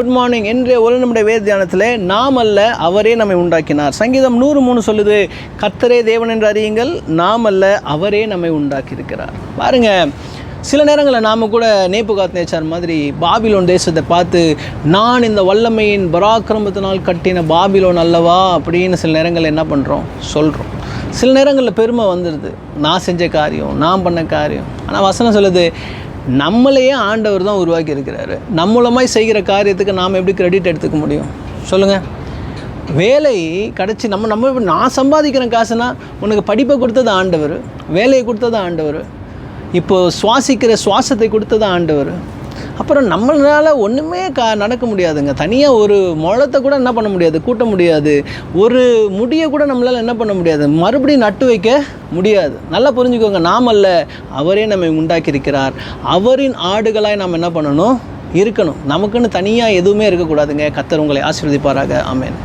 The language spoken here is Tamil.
Good morning. இன்றைய ஒரு நம்முடைய வேத தியானத்தில் நாம் அல்ல அவரே நம்மை உண்டாக்கினார். சங்கீதம் 103 சொல்லுது, கர்த்தரே தேவன் என்று அறியுங்கள், நாம் அல்ல அவரே நம்மை உண்டாக்கி இருக்கிறார். பாருங்க, சில நேரங்களில் நாம் கூட நேபுகாத்நேச்சார் மாதிரி பாபிலோன் தேசத்தை பார்த்து நான் இந்த வல்லமையின் பராக்கிரமத்தினால் கட்டின பாபிலோன் அல்லவா அப்படின்னு சில நேரங்களில் என்ன பண்ணுறோம், சொல்கிறோம். சில நேரங்களில் பெருமை வந்துடுது, நான் செஞ்ச காரியம், நான் பண்ண காரியம். ஆனால் வசனம் சொல்லுது, நம்மளையே ஆண்டவர் தான் உருவாக்கி இருக்கிறாரு. நம்ம மூலமாக செய்கிற காரியத்துக்கு நாம் எப்படி கிரெடிட் எடுத்துக்க முடியும் சொல்லுங்கள்? வேலை கிடச்சி நான் சம்பாதிக்கிற காசுனா உனக்கு படிப்பை கொடுத்தது ஆண்டவர், வேலையை கொடுத்தது ஆண்டவர், இப்போது சுவாசிக்கிற சுவாசத்தை கொடுத்தது ஆண்டவர். அப்புறம் நம்மளால் ஒன்றுமே நடக்க முடியாதுங்க. தனியாக ஒரு முழத்தை கூட என்ன பண்ண முடியாது, கூட்ட முடியாது. ஒரு முடியை கூட நம்மளால் என்ன பண்ண முடியாது, மறுபடியும் நட்டு வைக்க முடியாது. நல்லா புரிஞ்சுக்கோங்க, நாம் அல்ல அவரே நம்மை உண்டாக்கியிருக்கிறார். அவரின் ஆடுகளாய் நாம் என்ன பண்ணணும், இருக்கணும். நமக்குன்னு தனியாக எதுவுமே இருக்கக்கூடாதுங்க. கர்த்தர் உங்களை ஆசீர்வதிப்பாராக. ஆமென்.